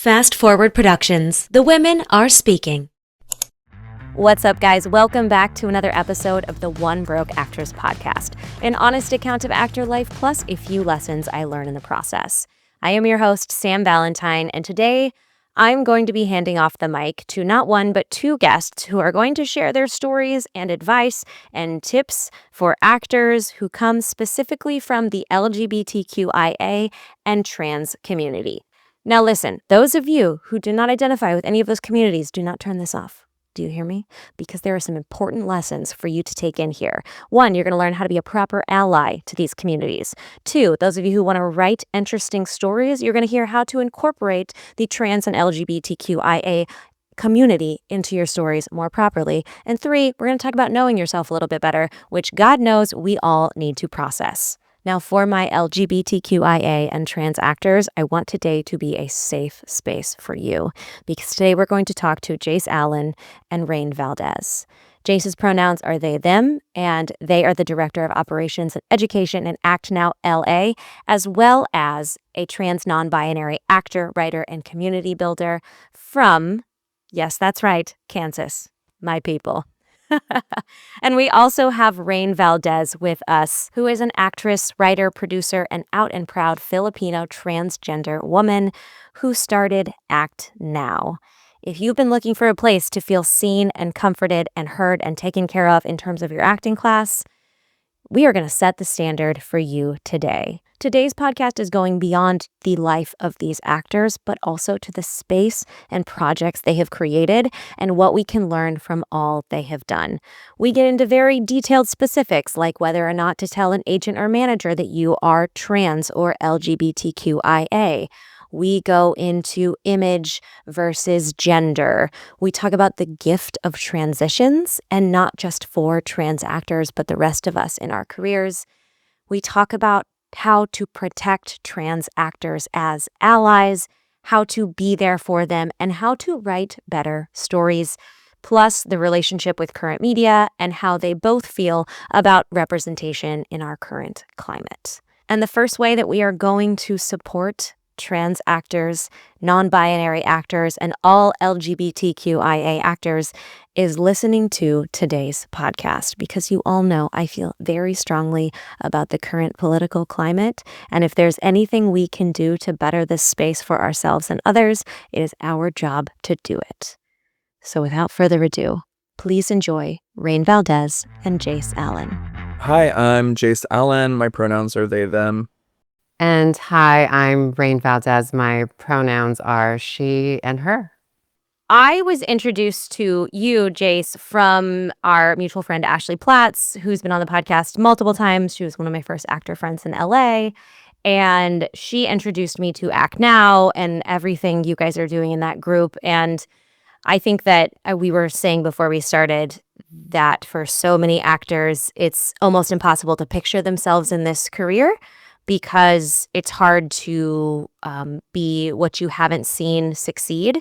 Fast Forward Productions. The women are speaking. What's up, guys? Welcome back to another episode of the One Broke Actress podcast, an honest account of actor life plus a few lessons I learned in the process. I am your host, Sam Valentine, and today I'm going to be handing off the mic to not one but two guests who are going to share their stories and advice and tips for actors who come specifically from the LGBTQIA and trans community. Now listen, those of you who do not identify with any of those communities, do not turn this off. Do you hear me? Because there are some important lessons for you to take in here. One, you're going to learn how to be a proper ally to these communities. Two, those of you who want to write interesting stories, you're going to hear how to incorporate the trans and LGBTQIA community into your stories more properly. And three, we're going to talk about knowing yourself a little bit better, which God knows we all need to process. Now, for my LGBTQIA and trans actors, I want today to be a safe space for you because today we're going to talk to Jase Allen and Rain Valdez. Jase's pronouns are they, them, and they are the Director of Operations and Education at Act Now LA, as well as a trans non-binary actor, writer, and community builder from, yes, that's right, Kansas, my people. And we also have Rain Valdez with us, who is an actress, writer, producer, and out and proud Filipino transgender woman who started Act Now. If you've been looking for a place to feel seen and comforted and heard and taken care of in terms of your acting class, we are going to set the standard for you today. Today's podcast is going beyond the life of these actors, but also to the space and projects they have created and what we can learn from all they have done. We get into very detailed specifics like whether or not to tell an agent or manager that you are trans or LGBTQIA. We go into image versus gender. We talk about the gift of transitions and not just for trans actors, but the rest of us in our careers. We talk about how to protect trans actors as allies, how to be there for them, and how to write better stories, plus the relationship with current media and how they both feel about representation in our current climate. And the first way that we are going to support trans actors, non-binary actors, and all LGBTQIA actors is listening to today's podcast because you all know I feel very strongly about the current political climate. And if there's anything we can do to better this space for ourselves and others, it is our job to do it. So without further ado, please enjoy Rain Valdez and Jase Allen. Hi, I'm Jase Allen. My pronouns are they, them. And hi, I'm Rain Valdez. My pronouns are she and her. I was introduced to you, Jace, from our mutual friend, Ashley Platts, who's been on the podcast multiple times. She was one of my first actor friends in LA. And she introduced me to Act Now and everything you guys are doing in that group. And I think that we were saying before we started that for so many actors, it's almost impossible to picture themselves in this career, because it's hard to be what you haven't seen succeed.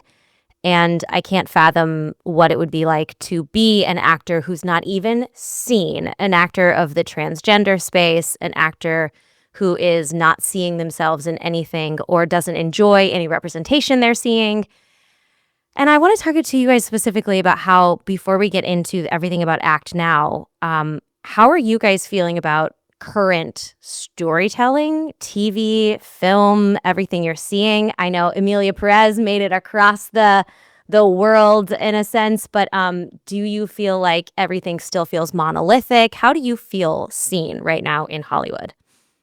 And I can't fathom what it would be like to be an actor who's not even seen, an actor of the transgender space, an actor who is not seeing themselves in anything or doesn't enjoy any representation they're seeing. And I want to talk to you guys specifically about how, before we get into everything about Act Now, how are you guys feeling about current storytelling, TV, film, everything you're seeing? I know Emilia Perez made it across the world in a sense, but do you feel like everything still feels monolithic? How do you feel seen right now in Hollywood?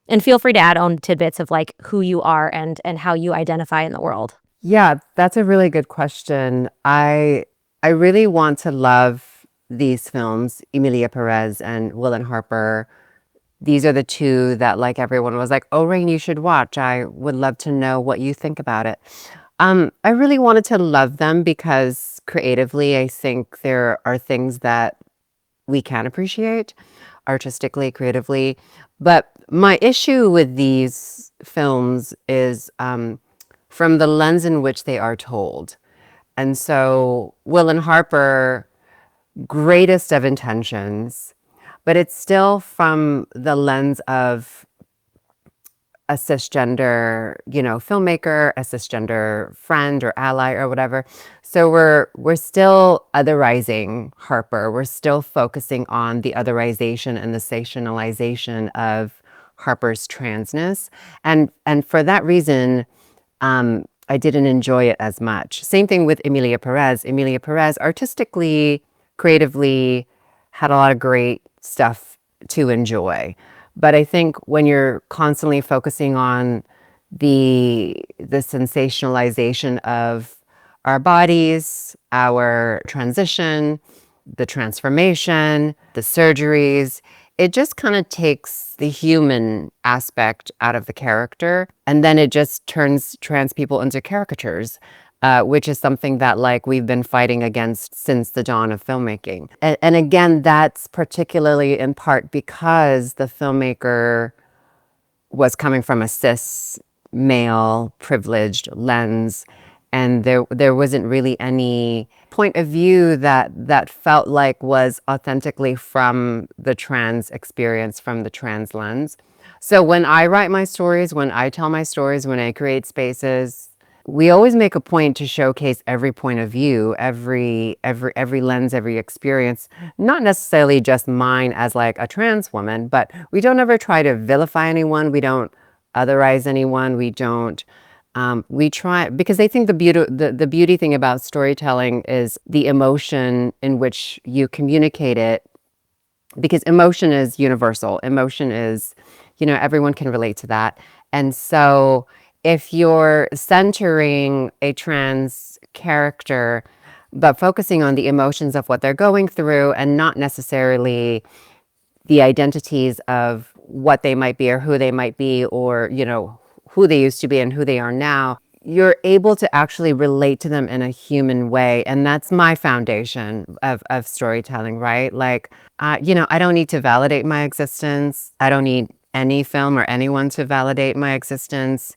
And feel free to add on tidbits of like who you are and how you identify in the world. Yeah, that's a really good question. I really want to love these films, Emilia Perez and Willan Harper. These are the two that like everyone was like, oh, Rain, you should watch. I would love to know what you think about it. I really wanted to love them because creatively, I think there are things that we can appreciate artistically, creatively. But my issue with these films is from the lens in which they are told. And so Willan Harper, greatest of intentions, but it's still from the lens of a cisgender, filmmaker, a cisgender friend or ally or whatever. So we're still otherizing Harper. We're still focusing on the otherization and the sensationalization of Harper's transness. And for that reason, I didn't enjoy it as much. Same thing with Emilia Perez. Emilia Perez artistically, creatively had a lot of great stuff to enjoy. But I think when you're constantly focusing on the sensationalization of our bodies, our transition, the transformation, the surgeries, it just kind of takes the human aspect out of the character, and then it just turns trans people into caricatures, which is something that like we've been fighting against since the dawn of filmmaking. And again, that's particularly in part because the filmmaker was coming from a cis male privileged lens, and there wasn't really any point of view that felt like was authentically from the trans experience, from the trans lens. So when I write my stories, when I tell my stories, when I create spaces, we always make a point to showcase every point of view, every lens, every experience, not necessarily just mine as like a trans woman, but we don't ever try to vilify anyone. We don't otherize anyone. We don't. We try, because I think the beauty thing about storytelling is the emotion in which you communicate it, because emotion is universal. Emotion is, everyone can relate to that. And so if you're centering a trans character, but focusing on the emotions of what they're going through and not necessarily the identities of what they might be or who they might be, or, who they used to be and who they are now, you're able to actually relate to them in a human way. And that's my foundation of storytelling, right? Like, I don't need to validate my existence. I don't need any film or anyone to validate my existence.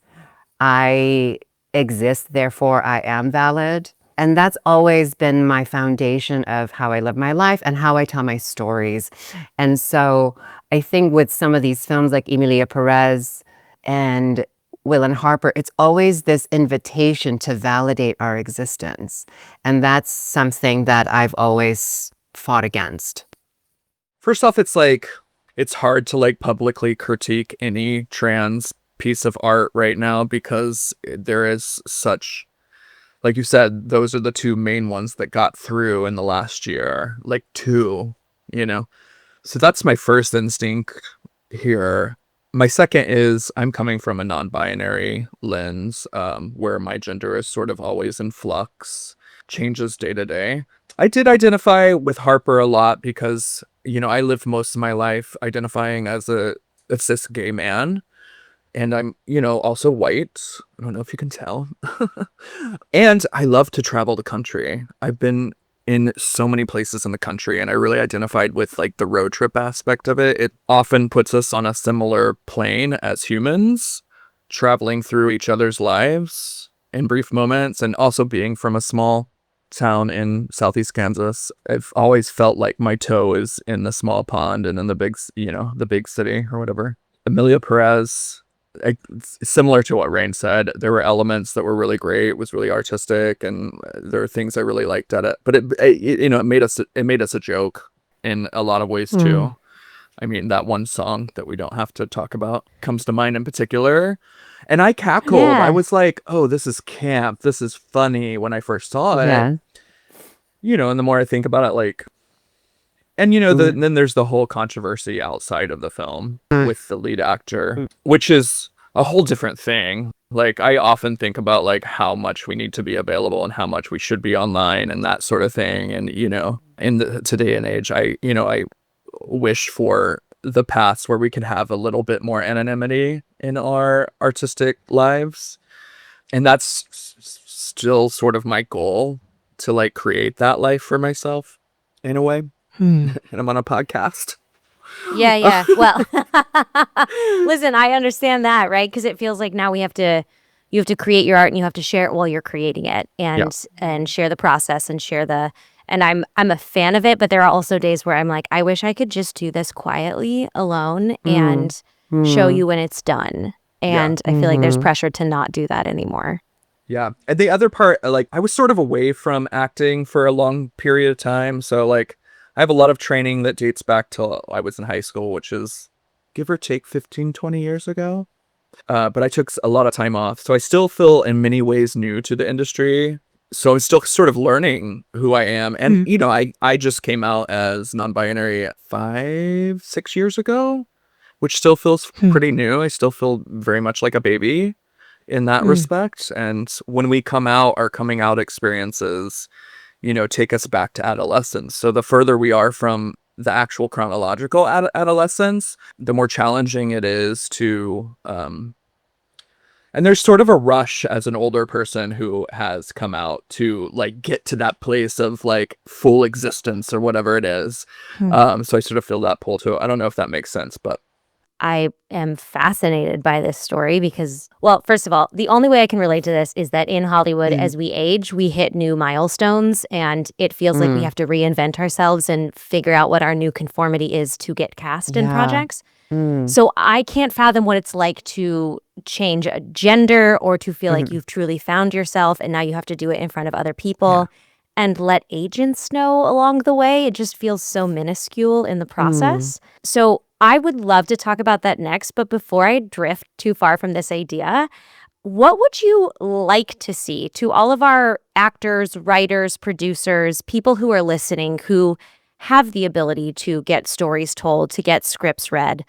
I exist, therefore I am valid. And that's always been my foundation of how I live my life and how I tell my stories. And so I think with some of these films like Emilia Perez and Willan Harper, it's always this invitation to validate our existence. And that's something that I've always fought against. First off, it's hard to like publicly critique any trans piece of art right now because there is such, like you said, those are the two main ones that got through in the last year, like two, So that's my first instinct here. My second is I'm coming from a non-binary lens, where my gender is sort of always in flux, changes day to day. I did identify with Harper a lot because, I lived most of my life identifying as a cis gay man. And I'm, also white. I don't know if you can tell. And I love to travel the country. I've been in so many places in the country, and I really identified with like the road trip aspect of it. It often puts us on a similar plane as humans, traveling through each other's lives in brief moments, and also being from a small town in southeast Kansas. I've always felt like my toe is in the small pond and in the big, the big city or whatever. Emilia Perez, similar to what Rain said, there were elements that were really great. It was really artistic, and there are things I really liked at it. But it made us a joke in a lot of ways too. I mean, that one song that we don't have to talk about comes to mind in particular, and I cackled. Yeah. I was like, "Oh, this is camp. This is funny." When I first saw it, and the more I think about it, like. And, then there's the whole controversy outside of the film with the lead actor, which is a whole different thing. Like, I often think about, like, how much we need to be available and how much we should be online and that sort of thing. And, in the today and age, I wish for the paths where we could have a little bit more anonymity in our artistic lives. And that's still sort of my goal, to, like, create that life for myself in a way. And I'm on a podcast. Yeah. Well, listen, I understand that, right? Because it feels like now you have to create your art and you have to share it while you're creating it, and share the process and share the. And I'm a fan of it, but there are also days where I'm like, I wish I could just do this quietly alone and show you when it's done. And I feel like there's pressure to not do that anymore. Yeah. And the other part, like, I was sort of away from acting for a long period of time. So, like, I have a lot of training that dates back till I was in high school, which is give or take 15, 20 years ago. But I took a lot of time off. So I still feel in many ways new to the industry. So I'm still sort of learning who I am. And, you know, I just came out as non-binary 5, 6 years ago, which still feels pretty new. I still feel very much like a baby in that respect. And when we come out, our coming out experiences, you know, take us back to adolescence. So the further we are from the actual chronological adolescence, the more challenging it is to, and there's sort of a rush as an older person who has come out to like get to that place of like full existence or whatever it is. So I sort of feel that pull too. I don't know if that makes sense, but I am fascinated by this story because, well, first of all, the only way I can relate to this is that in Hollywood, as we age, we hit new milestones and it feels like we have to reinvent ourselves and figure out what our new conformity is to get cast in projects. So I can't fathom what it's like to change a gender or to feel like you've truly found yourself and now you have to do it in front of other people and let agents know along the way. It just feels so minuscule in the process. So I would love to talk about that next, but before I drift too far from this idea, what would you like to see to all of our actors, writers, producers, people who are listening who have the ability to get stories told, to get scripts read?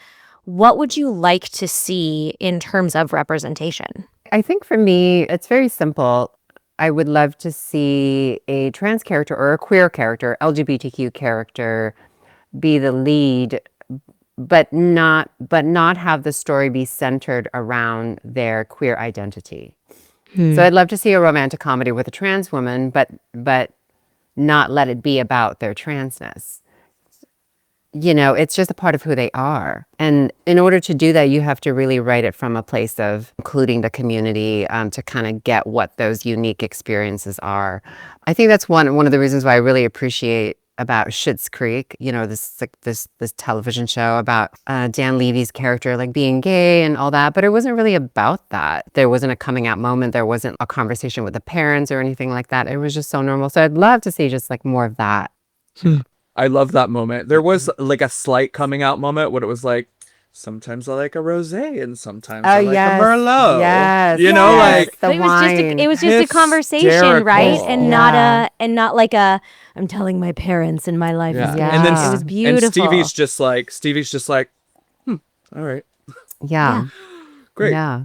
What would you like to see in terms of representation? I think for me, it's very simple. I would love to see a trans character or a queer character, LGBTQ character, be the lead, but not have the story be centered around their queer identity. So I'd love to see a romantic comedy with a trans woman, but not let it be about their transness. You know, it's just a part of who they are. And in order to do that, you have to really write it from a place of including the community to kind of get what those unique experiences are. I think that's one of the reasons why I really appreciate about Schitt's Creek, you know, this television show about Dan Levy's character like being gay and all that, but it wasn't really about that. There wasn't a coming out moment. There wasn't a conversation with the parents or anything like that. It was just so normal. So I'd love to see just like more of that. I love that moment. There was like a slight coming out moment when it was like, sometimes I like a rosé and sometimes I like a Merlot. Yes. You know, like the wine. It was just a conversation, right? Hysterical. And not like a I'm telling my parents and my life is And then it was beautiful. And Stevie's just like, all right. Yeah. Great. Yeah.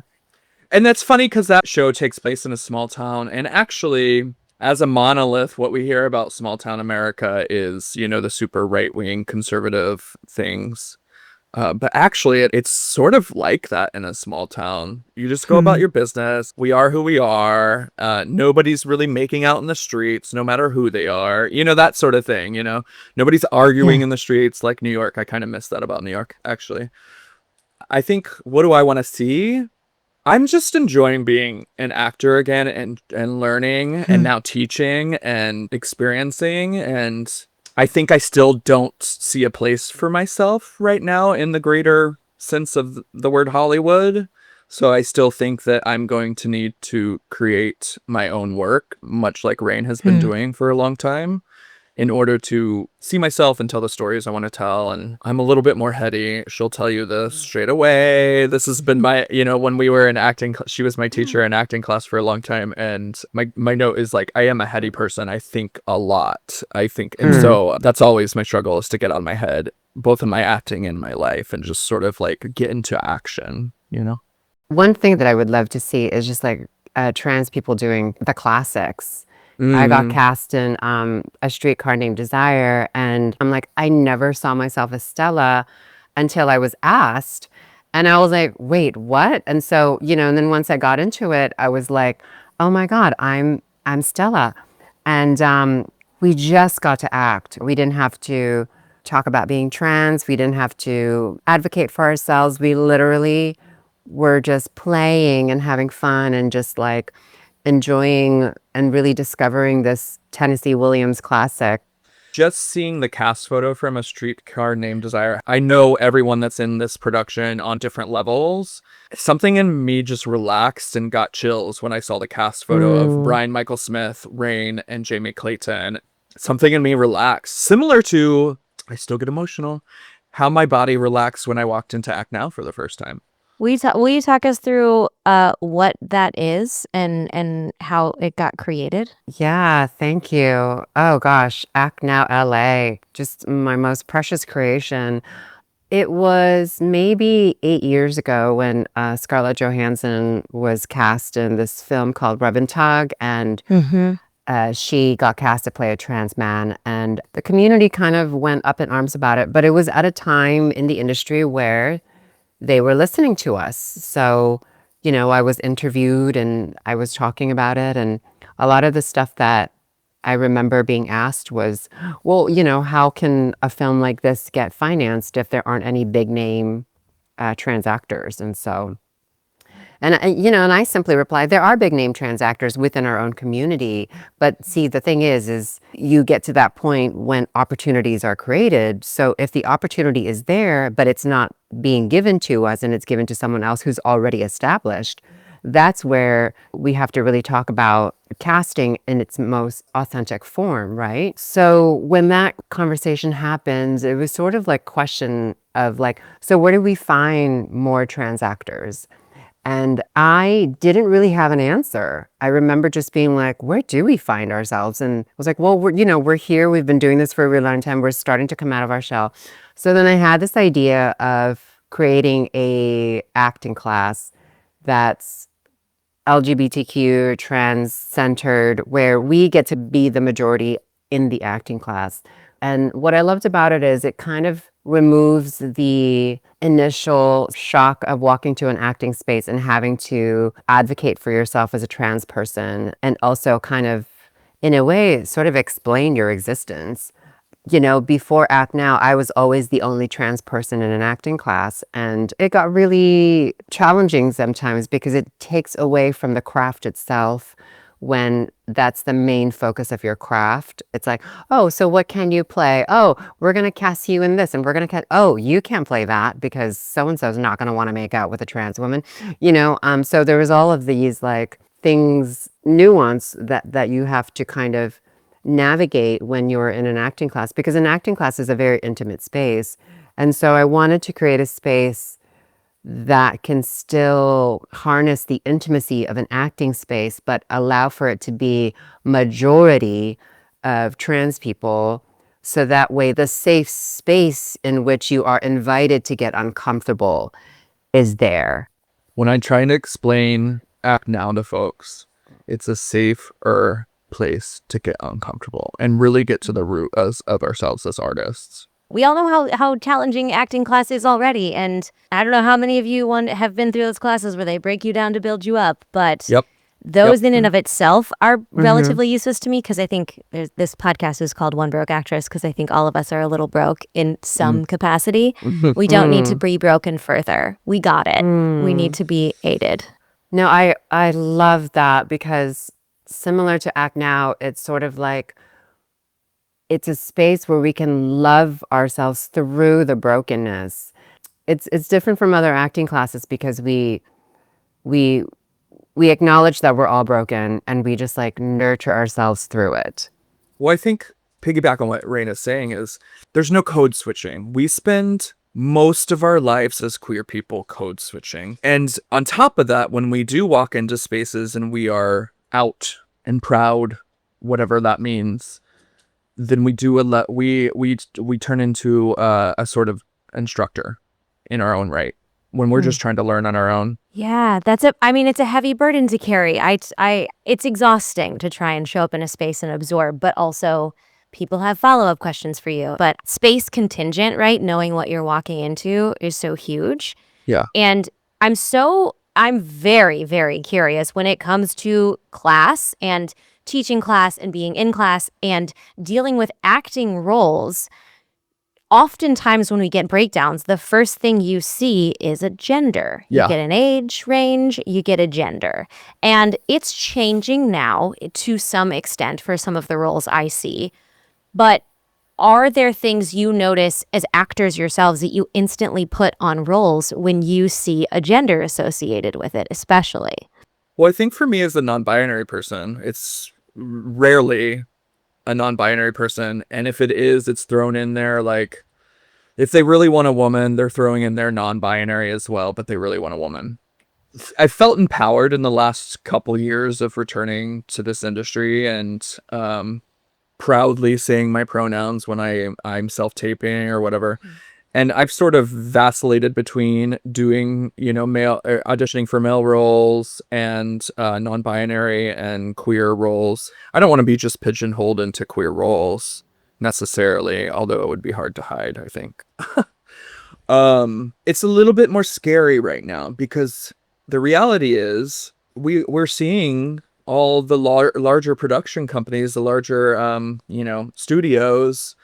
And that's funny because that show takes place in a small town. And actually, as a monolith, what we hear about small town America is, you know, the super right-wing conservative things. But actually, it's sort of like that in a small town. You just go about your business. We are who we are. Nobody's really making out in the streets, no matter who they are. You know, that sort of thing, you know. Nobody's arguing in the streets like New York. I kind of miss that about New York, actually. I think, what do I want to see? I'm just enjoying being an actor again and learning and now teaching and experiencing. And I think I still don't see a place for myself right now in the greater sense of the word Hollywood. So I still think that I'm going to need to create my own work, much like Rain has been doing for a long time, in order to see myself and tell the stories I want to tell. And I'm a little bit more heady. She'll tell you this straight away. This has been my, you know, when we were in acting, she was my teacher in acting class for a long time. And my note is like, I am a heady person. I think a lot, I think. And so that's always my struggle, is to get out of my head, both in my acting and my life, and just sort of like get into action, you know? One thing that I would love to see is just like trans people doing the classics. I got cast in A Streetcar Named Desire, and I'm like, I never saw myself as Stella until I was asked. And I was like, wait, what? And so, you know, and then once I got into it, I was like, oh my God, I'm Stella. And we just got to act. We didn't have to talk about being trans. We didn't have to advocate for ourselves. We literally were just playing and having fun and just like enjoying and really discovering this Tennessee Williams classic. just seeing the cast photo from A Streetcar Named Desire, I know everyone that's in this production on different levels. Something in me just relaxed and got chills when I saw the cast photo of Brian Michael Smith, Rain, and Jamie Clayton. Something in me relaxed, similar to, I still get emotional, how my body relaxed when I walked into Act Now for the first time. Will you talk us through what that is and how it got created? Yeah, thank you. Oh gosh, Act Now LA, just my most precious creation. It was maybe 8 years ago when Scarlett Johansson was cast in this film called Rub and Tug, and she got cast to play a trans man, and the community kind of went up in arms about it, but it was at a time in the industry where they were listening to us. So, I was interviewed and I was talking about it. And a lot of the stuff that I remember being asked was, well, how can a film like this get financed if there aren't any big name trans actors? And so, and I simply replied, there are big name trans actors within our own community. But see, the thing is you get to that point when opportunities are created. So if the opportunity is there, but it's not being given to us and it's given to someone else who's already established, that's where we have to really talk about casting in its most authentic form, right? So when that conversation happens, it was sort of like question of like, so where do we find more trans actors? And I didn't really have an answer. I remember just being like, where do we find ourselves? And I was like, well, we're here. We've been doing this for a really long time. We're starting to come out of our shell. So then I had this idea of creating a acting class that's LGBTQ trans centered, where we get to be the majority in the acting class. And what I loved about it is it kind of removes the initial shock of walking to an acting space and having to advocate for yourself as a trans person, and also kind of, in a way, sort of explain your existence. Before Act Now, I was always the only trans person in an acting class, and it got really challenging sometimes because it takes away from the craft itself. When that's the main focus of your craft, it's like, oh, so what can you play? Oh, we're going to cast you in this, and we're going to cast, oh, you can't play that because so-and-so is not going to want to make out with a trans woman, so there was all of these like things, nuance that you have to kind of navigate when you're in an acting class, because an acting class is a very intimate space. And so I wanted to create a space that can still harness the intimacy of an acting space, but allow for it to be majority of trans people. So that way the safe space in which you are invited to get uncomfortable is there. When I try to explain Act Now to folks, it's a safer place to get uncomfortable and really get to the root of ourselves as artists. We all know how challenging acting class is already, and I don't know how many of you have been through those classes where they break you down to build you up, but those in and of itself are relatively useless to me, because I think this podcast is called One Broke Actress because I think all of us are a little broke in some capacity. We don't need to be broken further. We got it. We need to be aided. No, I love that, because similar to Act Now, it's sort of like, it's a space where we can love ourselves through the brokenness. It's different from other acting classes because we acknowledge that we're all broken, and we just like nurture ourselves through it. Well, I think piggyback on what Rain is saying is there's no code switching. We spend most of our lives as queer people code switching. And on top of that, when we do walk into spaces and we are out and proud, whatever that means, then we turn into a sort of instructor in our own right when we're just trying to learn on our own. Yeah, it's a heavy burden to carry. It's exhausting to try and show up in a space and absorb, but also people have follow-up questions for you. But space contingent, right? Knowing what you're walking into is so huge. Yeah. And I'm very, very curious when it comes to class and teaching class and being in class and dealing with acting roles. Oftentimes when we get breakdowns, the first thing you see is a gender. You get an age range, you get a gender. And it's changing now to some extent for some of the roles I see. But Are there things you notice as actors yourselves that you instantly put on roles when you see a gender associated with it, especially? Well, I think for me as a non-binary person, it's rarely a non-binary person. And if it is, it's thrown in there like, if they really want a woman, they're throwing in their non-binary as well, but they really want a woman. I felt empowered in the last couple years of returning to this industry and proudly saying my pronouns when I'm self-taping or whatever. And I've sort of vacillated between doing, male auditioning for male roles and non-binary and queer roles. I don't want to be just pigeonholed into queer roles necessarily, although it would be hard to hide, I think. It's a little bit more scary right now because the reality is we're seeing all the larger production companies, the larger, studios,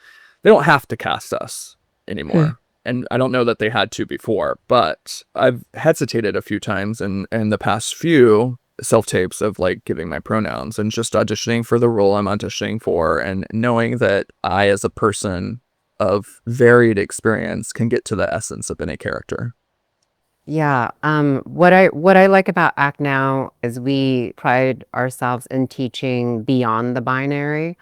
they don't have to cast us anymore. And I don't know that they had to before, but I've hesitated a few times in the past few self-tapes of like giving my pronouns and just auditioning for the role I'm auditioning for and knowing that I, as a person of varied experience, can get to the essence of any character. Yeah. What I like about Act Now is we pride ourselves in teaching beyond the binary.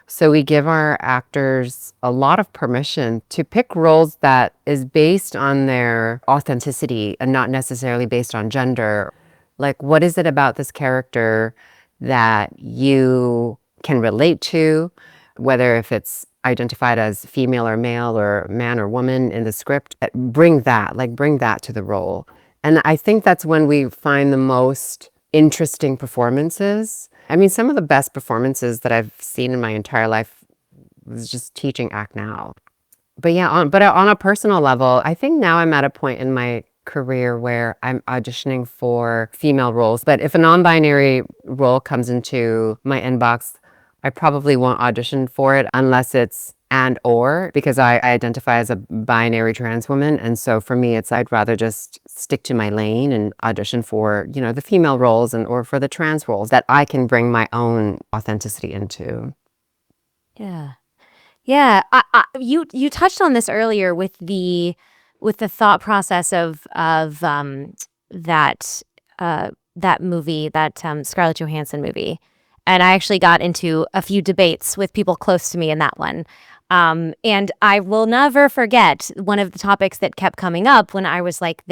So we give our actors a lot of permission to pick roles that is based on their authenticity and not necessarily based on gender. Like, what is it about this character that you can relate to, whether if it's identified as female or male or man or woman in the script, bring that to the role. And I think that's when we find the most interesting performances. I mean, some of the best performances that I've seen in my entire life was just teaching Act Now. But yeah, on a personal level, I think now I'm at a point in my career where I'm auditioning for female roles. But if a non-binary role comes into my inbox, I probably won't audition for it unless it's and or, because I identify as a binary trans woman. And so for me, I'd rather just stick to my lane and audition for, the female roles or for the trans roles that I can bring my own authenticity into. Yeah. Yeah. You touched on this earlier with the thought process of that movie, that Scarlett Johansson movie. And I actually got into a few debates with people close to me in that one. And I will never forget one of the topics that kept coming up when I was like,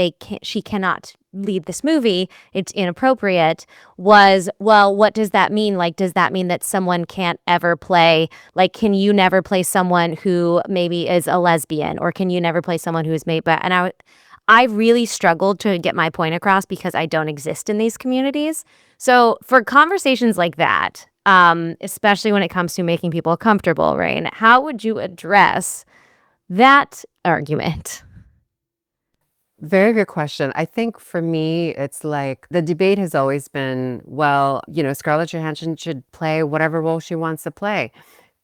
she cannot lead this movie, it's inappropriate, was, well, what does that mean? Like, does that mean that someone can't ever play, like, can you never play someone who maybe is a lesbian, or can you never play someone who is made by, and I really struggled to get my point across because I don't exist in these communities. So for conversations like that, especially when it comes to making people comfortable, Rain, how would you address that argument? Very good question. I think for me, it's like the debate has always been, well, Scarlett Johansson should play whatever role she wants to play.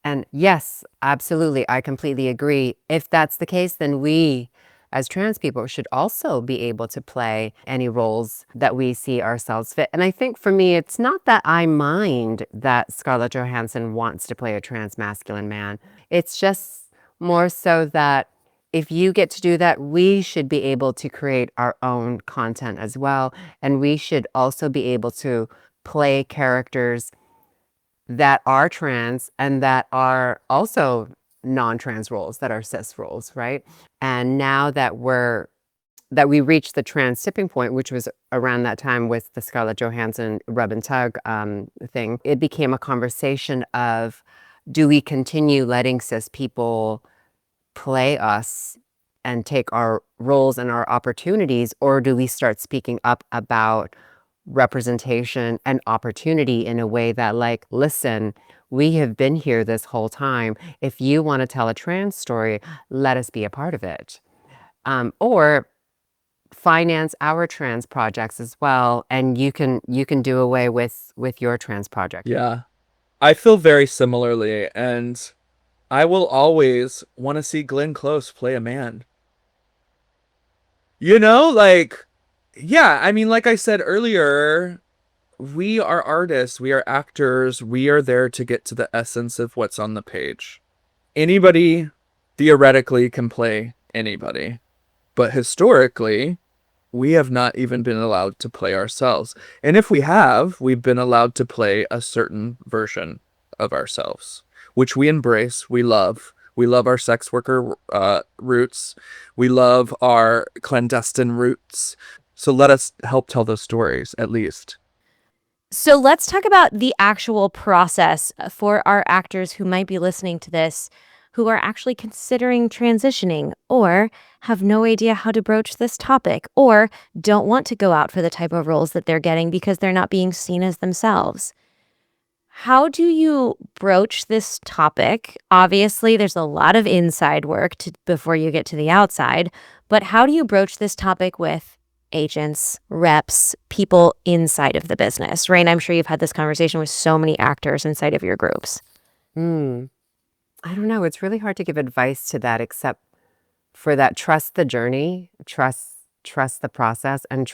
And yes, absolutely. I completely agree. If that's the case, then we as trans people should also be able to play any roles that we see ourselves fit. And I think for me, it's not that I mind that Scarlett Johansson wants to play a trans masculine man. It's just more so that if you get to do that, we should be able to create our own content as well. And we should also be able to play characters that are trans and that are also non-trans roles, that are cis roles, right? And now that we reached the trans tipping point, which was around that time with the Scarlett Johansson rub and tug thing, it became a conversation of, do we continue letting cis people play us and take our roles and our opportunities, or do we start speaking up about representation and opportunity in a way that, like, listen, we have been here this whole time. If you want to tell a trans story, let us be a part of it. Or finance our trans projects as well, and you can do away with your trans project. Yeah, I feel very similarly, and I will always want to see Glenn Close play a man. Like, yeah, I mean, like I said earlier, we are artists, we are actors, we are there to get to the essence of what's on the page. anybody theoretically can play anybody. But historically, we have not even been allowed to play ourselves. And if we have, we've been allowed to play a certain version of ourselves, which we embrace, we love. We love our sex worker roots. We love our clandestine roots. So let us help tell those stories, at least. So let's talk about the actual process for our actors who might be listening to this, who are actually considering transitioning or have no idea how to broach this topic or don't want to go out for the type of roles that they're getting because they're not being seen as themselves. How do you broach this topic? Obviously, there's a lot of inside work before you get to the outside, but how do you broach this topic with agents, reps, people inside of the business? Rain, I'm sure you've had this conversation with so many actors inside of your groups. I don't know. It's really hard to give advice to that, except for that trust the journey, trust the process, and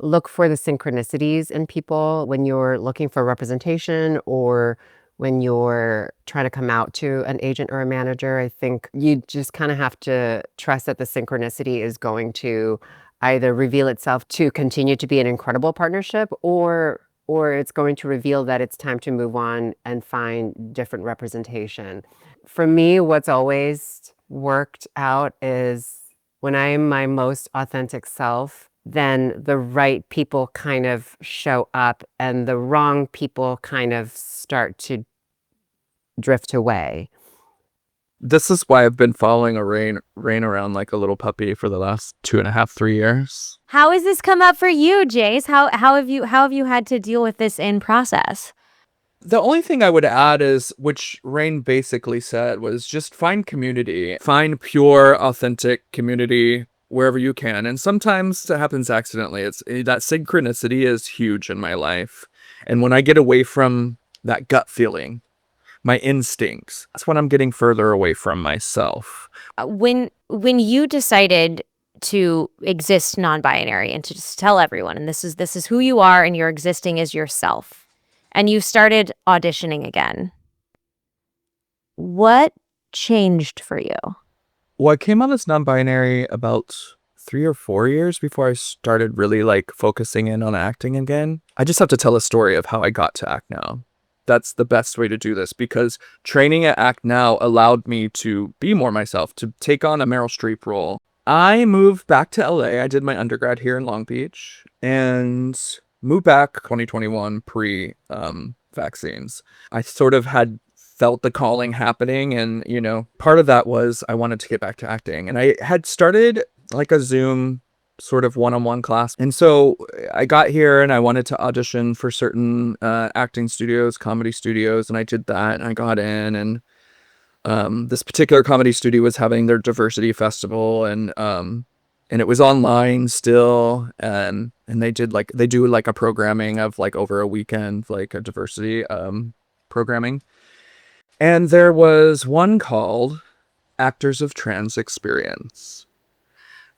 look for the synchronicities in people when you're looking for representation or when you're trying to come out to an agent or a manager. I think you just kind of have to trust that the synchronicity is going to either reveal itself to continue to be an incredible partnership or it's going to reveal that it's time to move on and find different representation. For me, what's always worked out is when I'm my most authentic self, then the right people kind of show up and the wrong people kind of start to drift away. This is why I've been following Rain around like a little puppy for the last 2.5, 3 years. How has this come up for you, Jace? How have you had to deal with this in process? The only thing I would add is, which Rain basically said, was just find community. Find pure, authentic community wherever you can. And sometimes it happens accidentally. That synchronicity is huge in my life. And when I get away from that gut feeling, my instincts, that's when I'm getting further away from myself. When you decided to exist non-binary and to just tell everyone, and this is who you are and you're existing as yourself, and you started auditioning again, what changed for you? Well, I came out as non-binary about 3 or 4 years before I started really like focusing in on acting again. I just have to tell a story of how I got to act now. That's the best way to do this, because training at Act Now allowed me to be more myself, to take on a Meryl Streep role. I moved back to LA. I did my undergrad here in Long Beach and moved back 2021 pre-vaccines. I sort of had felt the calling happening, and, you know, part of that was I wanted to get back to acting. And I had started like a Zoom sort of one-on-one class. And so I got here and I wanted to audition for certain acting studios, comedy studios, and I did that and I got in. And this particular comedy studio was having their diversity festival, and it was online still, and they do like a programming of like over a weekend, like a diversity programming. And there was one called Actors of Trans Experience.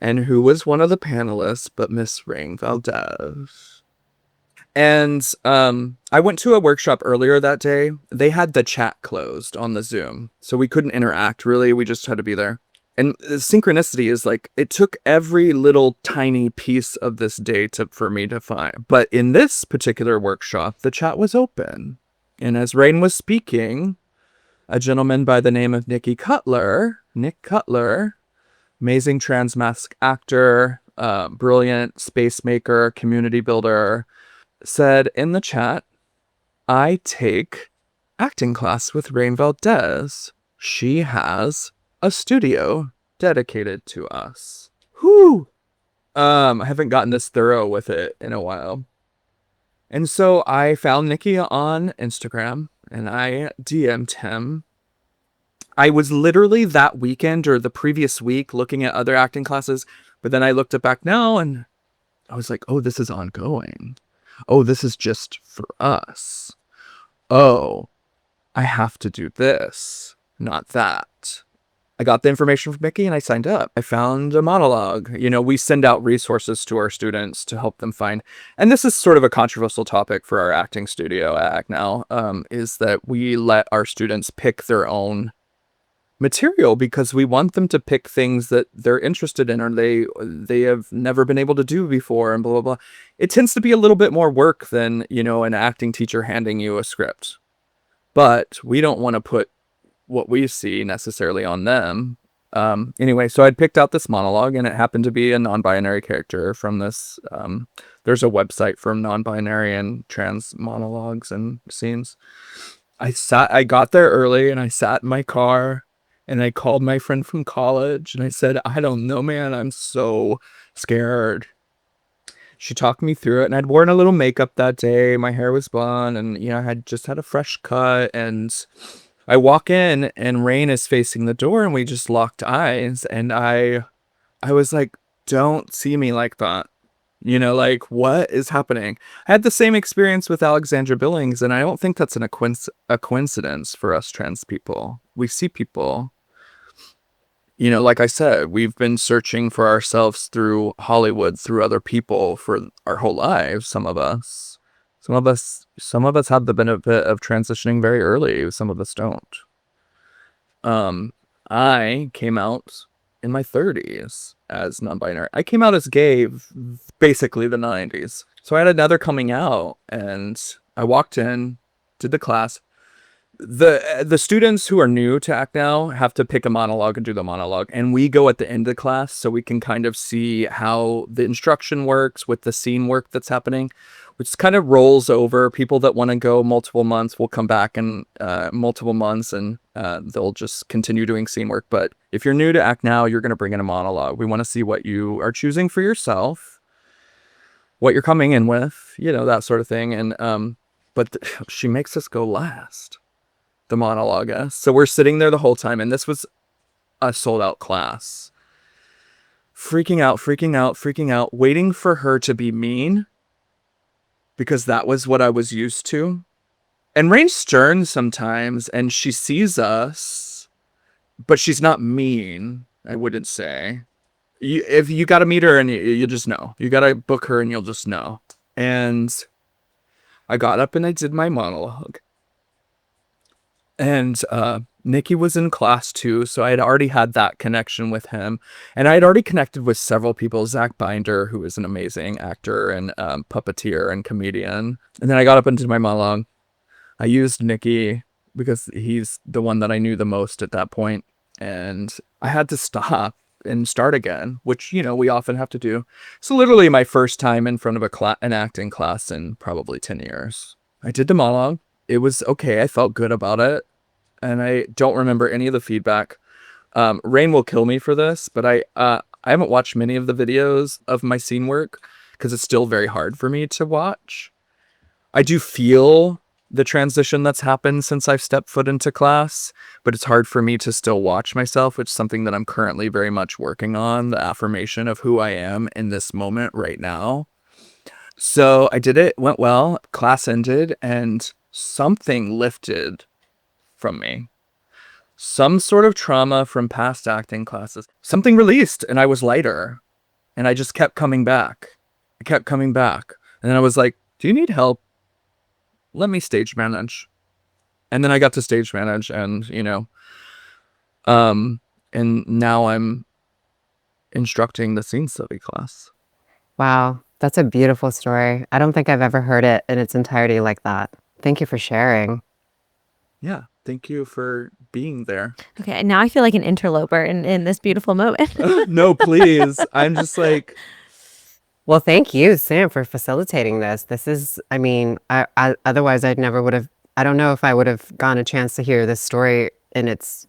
And who was one of the panelists but Miss Rain Valdez. And I went to a workshop earlier that day. They had the chat closed on the Zoom, so we couldn't interact, really. We just had to be there. And the synchronicity is like, it took every little tiny piece of this day for me to find. But in this particular workshop, the chat was open. And as Rain was speaking, a gentleman by the name of Nick Cutler, amazing trans mask actor, brilliant space maker, community builder, said in the chat, "I take acting class with Rain Valdez. She has a studio dedicated to us." Whew! I haven't gotten this thorough with it in a while. And so I found Nikki on Instagram and I DM'd him. I was literally that weekend or the previous week looking at other acting classes, but then I looked at back now and I was like, oh, this is ongoing. Oh, this is just for us. Oh, I have to do this, not that. I got the information from Mickey and I signed up. I found a monologue. We send out resources to our students to help them find. And this is sort of a controversial topic for our acting studio at Act Now, is that we let our students pick their own material because we want them to pick things that they're interested in or they have never been able to do before and blah, blah, blah. It tends to be a little bit more work than, an acting teacher handing you a script. But we don't want to put what we see necessarily on them. Anyway, so I'd picked out this monologue and it happened to be a non-binary character from this. There's a website for non-binary and trans monologues and scenes. I got there early and I sat in my car and I called my friend from college and I said, I don't know, man, I'm so scared. She talked me through it and I'd worn a little makeup that day. My hair was blonde and, I had just had a fresh cut and I walk in and Rain is facing the door and we just locked eyes and I was like, don't see me like that. Like what is happening? I had the same experience with Alexandra Billings and I don't think that's a coincidence for us trans people. We see people, like I said, we've been searching for ourselves through Hollywood, through other people for our whole lives. Some of us have the benefit of transitioning very early. Some of us don't. I came out in my 30s as non-binary. I came out as gay basically the 90s. So I had another coming out and I walked in, did the class. The students who are new to Act Now have to pick a monologue and do the monologue. And we go at the end of the class so we can kind of see how the instruction works with the scene work that's happening, which kind of rolls over. People that want to go multiple months will come back in multiple months and they'll just continue doing scene work. But if you're new to Act Now, you're going to bring in a monologue. We want to see what you are choosing for yourself, what you're coming in with, that sort of thing. And but she makes us go last. The monologue is. So we're sitting there the whole time, and this was a sold out class. Freaking out, waiting for her to be mean because that was what I was used to. And Rain's stern sometimes, and she sees us, but she's not mean, I wouldn't say. If you got to meet her and you just know. You got to book her and you'll just know. And I got up and I did my monologue. And Nikki was in class too, so I had already had that connection with him. And I had already connected with several people. Zach Binder, who is an amazing actor and puppeteer and comedian. And then I got up and did my monologue. I used Nikki because he's the one that I knew the most at that point. And I had to stop and start again, which, we often have to do. So literally my first time in front of an acting class in probably 10 years. I did the monologue. It was okay. I felt good about it. And I don't remember any of the feedback. Rain will kill me for this, but I haven't watched many of the videos of my scene work because it's still very hard for me to watch. I do feel the transition that's happened since I've stepped foot into class, but it's hard for me to still watch myself, which is something that I'm currently very much working on, the affirmation of who I am in this moment right now. So I did it, went well, class ended, and something lifted from me. Some sort of trauma from past acting classes. Something released and I was lighter. And I just kept coming back. I kept coming back. And then I was like, do you need help? Let me stage manage. And then I got to stage manage and, and now I'm instructing the scene study class. Wow, that's a beautiful story. I don't think I've ever heard it in its entirety like that. Thank you for sharing. Yeah. Thank you for being there. Okay, now I feel like an interloper in this beautiful moment. No, please. I'm just like... Well, thank you, Sam, for facilitating this. This is, I otherwise I don't know if I would have gotten a chance to hear this story in its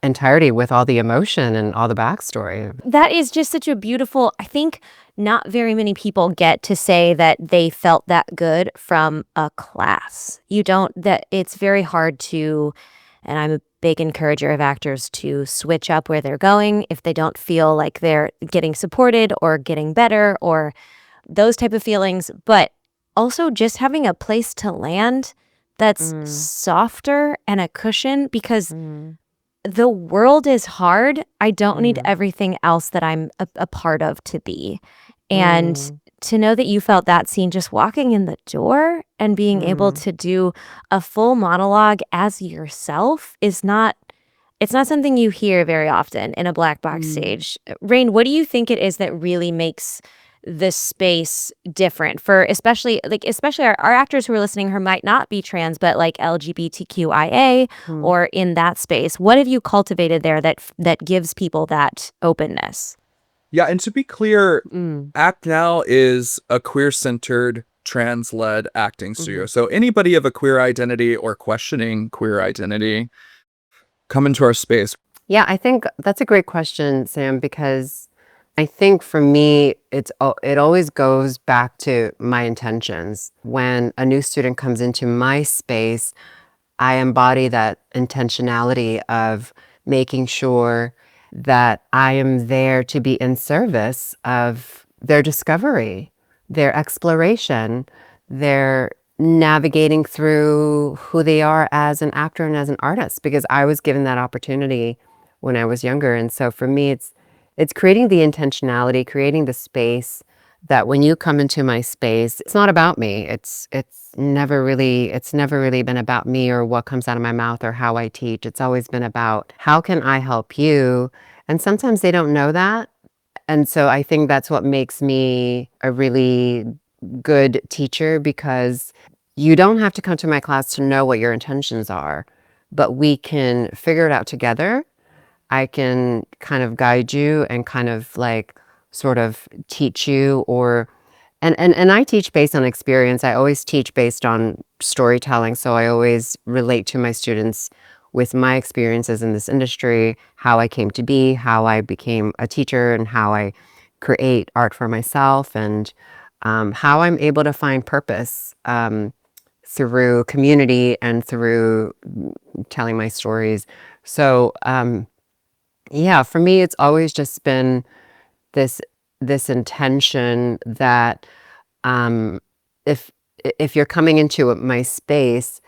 entirety with all the emotion and all the backstory. That is just such a beautiful, I think not very many people get to say that they felt that good from a class. It's very hard to, and I'm a big encourager of actors to switch up where they're going if they don't feel like they're getting supported or getting better or those type of feelings. But also just having a place to land that's softer and a cushion, because the world is hard. I don't need everything else that I'm a part of to be. And to know that you felt that scene just walking in the door and being able to do a full monologue as yourself is not, it's not something you hear very often in a black box stage. Rain, what do you think it is that really makes this space different for especially our actors who are listening who might not be trans, but like LGBTQIA or in that space? What have you cultivated there that gives people that openness? Yeah, and to be clear, Act Now is a queer-centered, trans-led acting studio. So anybody of a queer identity or questioning queer identity, come into our space. Yeah, I think that's a great question, Sam, because I think for me, it always goes back to my intentions. When a new student comes into my space, I embody that intentionality of making sure that I am there to be in service of their discovery, their exploration, their navigating through who they are as an actor and as an artist, because I was given that opportunity when I was younger. And so for me, it's creating the intentionality, creating the space that when you come into my space, it's not about me. It's never really been about me or what comes out of my mouth or how I teach. It's always been about how can I help you? And sometimes they don't know that. And so I think that's what makes me a really good teacher, because you don't have to come to my class to know what your intentions are, but we can figure it out together. I can kind of guide you and kind of like sort of teach you, and I teach based on experience. I always teach based on storytelling. So I always relate to my students with my experiences in this industry, how I came to be, how I became a teacher, and how I create art for myself, and how I'm able to find purpose through community and through telling my stories. So yeah, for me, it's always just been this intention that if you're coming into my space,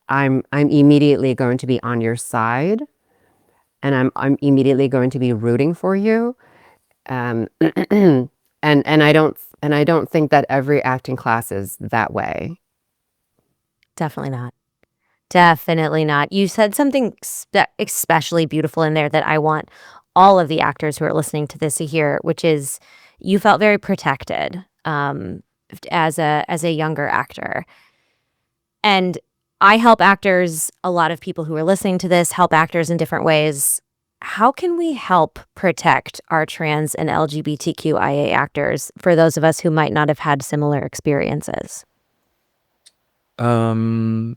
I'm immediately going to be on your side, and I'm immediately going to be rooting for you. And I don't think that every acting class is that way. Definitely not. Definitely not. You said something especially beautiful in there that I want all of the actors who are listening to this to hear, which is you felt very protected as a younger actor. And I help actors, a lot of people who are listening to this help actors in different ways. How can we help protect our trans and LGBTQIA actors for those of us who might not have had similar experiences?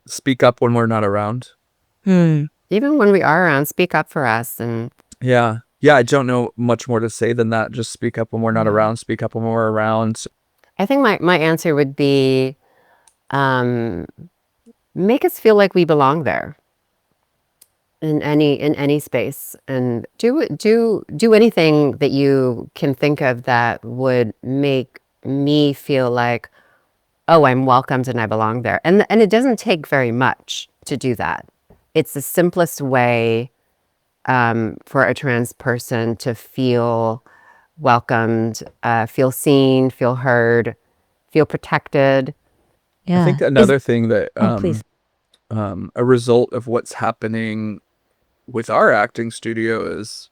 Speak up when we're not around. Even when we are around, speak up for us. And Yeah, I don't know much more to say than that. Just speak up when we're not around. Speak up when we're around. I think my answer would be make us feel like we belong there in any space, and do anything that you can think of that would make me feel like, oh, I'm welcomed and I belong there. And it doesn't take very much to do that. It's the simplest way for a trans person to feel welcomed, feel seen, feel heard, feel protected. Yeah. I think another thing that please. a result of what's happening with our acting studio is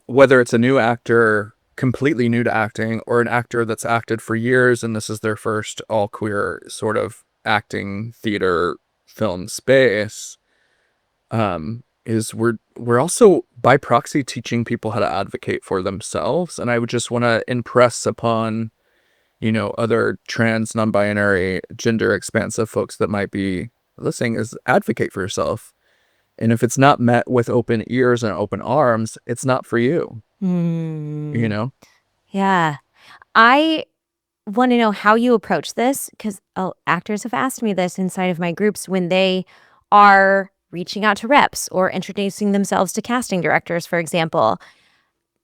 whether it's a new actor completely new to acting or an actor that's acted for years and this is their first all queer sort of acting theater film space, is we're also by proxy teaching people how to advocate for themselves. And I would just want to impress upon other trans, non-binary, gender expansive folks that might be listening is advocate for yourself. And if it's not met with open ears and open arms, it's not for you. Yeah. I want to know how you approach this, because actors have asked me this inside of my groups when they are reaching out to reps or introducing themselves to casting directors, for example.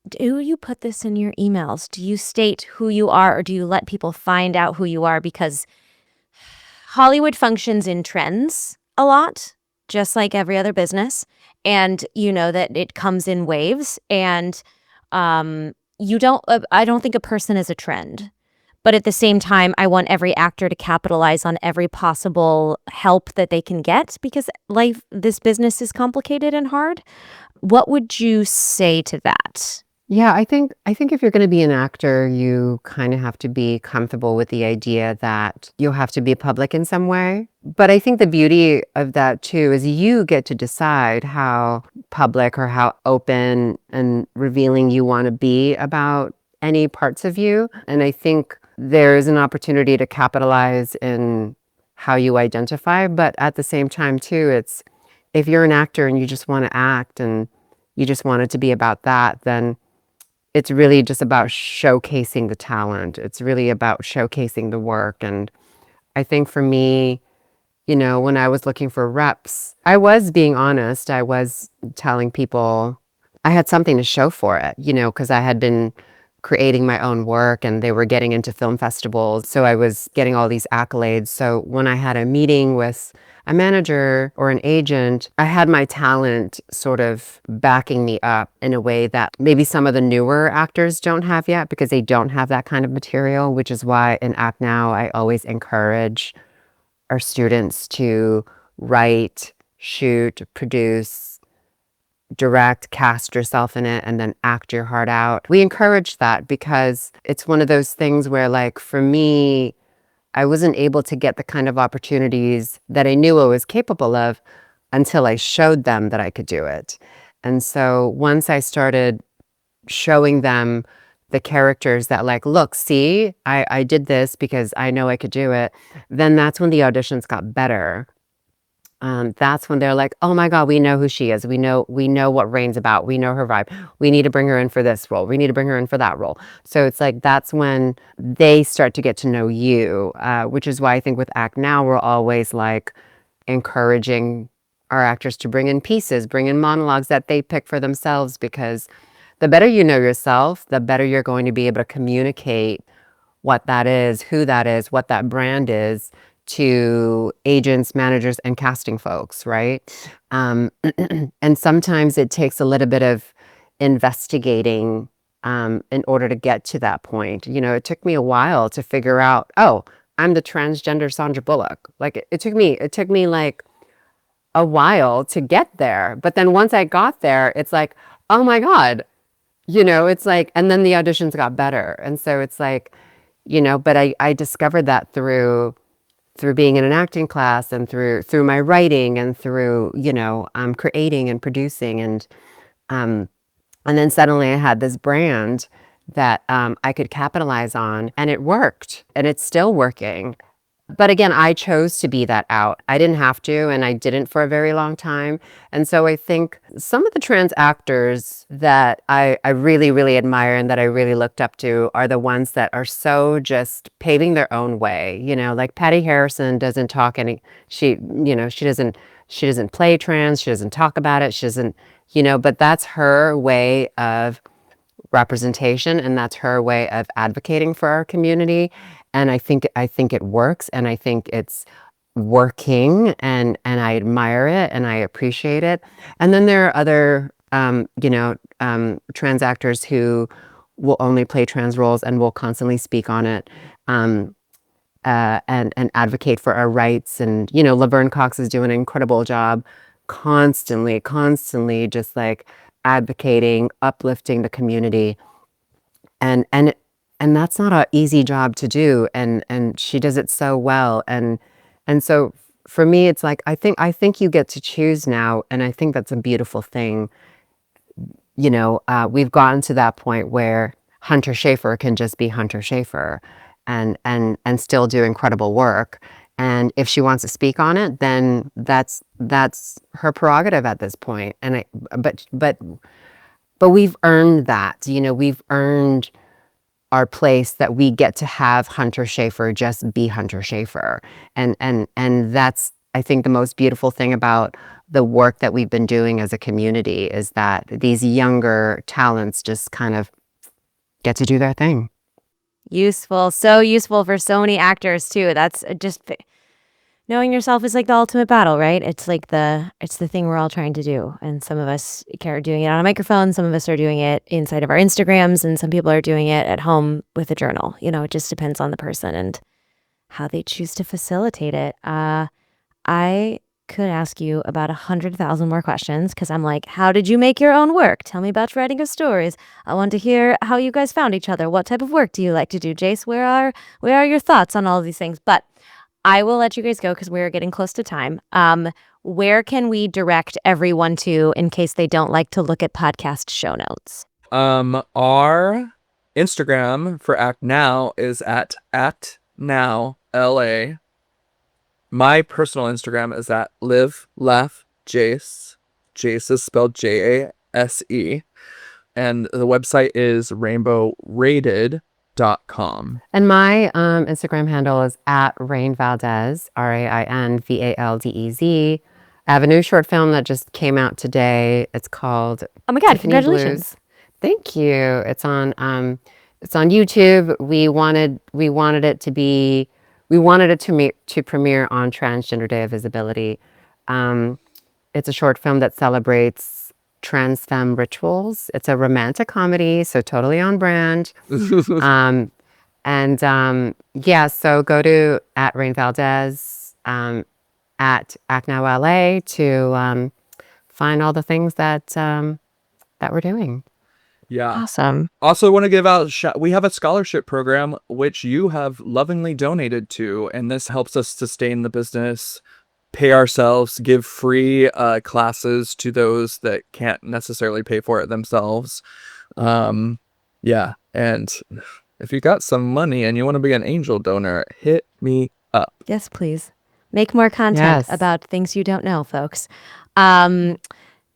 Do you put this in your emails? Do you state who you are, or do you let people find out who you are? Because Hollywood functions in trends a lot, just like every other business. and you know that it comes in waves, and you don't I don't think a person is a trend. But at the same time, I want every actor to capitalize on every possible help that they can get, because this business is complicated and hard. What would you say to that? Yeah, I think if you're going to be an actor, you kind of have to be comfortable with the idea that you'll have to be public in some way. But I think the beauty of that too is you get to decide how public or how open and revealing you want to be about any parts of you. And I think there's an opportunity to capitalize in how you identify, but at the same time too, it's if you're an actor and you just want to act and you just want it to be about that, then it's really just about showcasing the talent. It's really about showcasing the work. And I think for me, when I was looking for reps, I was being honest. I was telling people I had something to show for it, because I had been creating my own work and they were getting into film festivals. So I was getting all these accolades. So when I had a meeting with a manager or an agent, I had my talent sort of backing me up in a way that maybe some of the newer actors don't have yet, because they don't have that kind of material, which is why in Act Now, I always encourage our students to write, shoot, produce, direct, cast yourself in it, and then act your heart out. We encourage that because it's one of those things where, like, for me, I wasn't able to get the kind of opportunities that I knew I was capable of until I showed them that I could do it. And so once I started showing them the characters that, like, look, see, I did this because I know I could do it, then that's when the auditions got better. That's when they're like, oh my God, we know who she is. We know what Rain's about. We know her vibe. We need to bring her in for this role. We need to bring her in for that role. So it's like, that's when they start to get to know you, which is why I think with Act Now, we're always like encouraging our actors to bring in pieces, bring in monologues that they pick for themselves, because the better you know yourself, the better you're going to be able to communicate what that is, who that is, what that brand is, to agents, managers, and casting folks, right? And sometimes it takes a little bit of investigating in order to get to that point. It took me a while to figure out, oh, I'm the transgender Sandra Bullock. Like it took me like a while to get there. But then once I got there, it's like, oh my God, it's like, and then the auditions got better. And so it's like, but I discovered that through being in an acting class and through my writing and through, creating and producing. And then suddenly I had this brand that I could capitalize on, and it worked, and it's still working. But again, I chose to be that out. I didn't have to, and I didn't for a very long time. And so I think some of the trans actors that I really, really admire and that I really looked up to are the ones that are so just paving their own way. Like Patty Harrison doesn't talk she doesn't play trans, she doesn't talk about it, she doesn't, but that's her way of representation, and that's her way of advocating for our community. And I think it works, and I think it's working, and I admire it and I appreciate it. And then there are other trans actors who will only play trans roles and will constantly speak on it and advocate for our rights. And Laverne Cox is doing an incredible job constantly just like advocating, uplifting the community. And that's not an easy job to do, and she does it so well. And so for me, it's like I think you get to choose now, and I think that's a beautiful thing. We've gotten to that point where Hunter Schafer can just be Hunter Schafer, and still do incredible work. And if she wants to speak on it, then that's her prerogative at this point. And but we've earned that. We've earned our place that we get to have Hunter Schafer just be Hunter Schafer. And that's, I think, the most beautiful thing about the work that we've been doing as a community, is that these younger talents just kind of get to do their thing. So useful for so many actors too. That's just knowing yourself is like the ultimate battle, right? It's like it's the thing we're all trying to do. And some of us are doing it on a microphone. Some of us are doing it inside of our Instagrams, and some people are doing it at home with a journal. You know, it just depends on the person and how they choose to facilitate it. I could ask you about 100,000 more questions because I'm like, how did you make your own work? Tell me about writing your stories. I want to hear how you guys found each other. What type of work do you like to do? Jace, where are your thoughts on all of these things? But I will let you guys go because we're getting close to time. Where can we direct everyone to in case they don't like to look at podcast show notes? Our Instagram for Act Now is at @NowLA. My personal Instagram is at live-laugh-Jase. Jase is spelled Jase. And the website is rainbowrated.com. And my Instagram handle is at Rain Valdez, RainValdez. I have a new short film that just came out today. It's called Oh my God, Tiffany congratulations. Blues. Thank you. It's on YouTube. We wanted it to premiere on Transgender Day of Visibility. It's a short film that celebrates trans femme rituals. It's a romantic comedy, so totally on brand. So go to at Rain Valdez, at Act Now LA to find all the things that we're doing. Yeah. Awesome. Also want to give out, we have a scholarship program, which you have lovingly donated to, and this helps us sustain the business, pay ourselves, give free classes to those that can't necessarily pay for it themselves. And if you got some money and you want to be an angel donor, hit me up. Yes, please. Make more content about things you don't know, folks.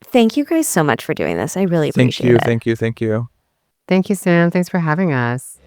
Thank you guys so much for doing this. I really appreciate it. Thank you. Thank you, Sam. Thanks for having us.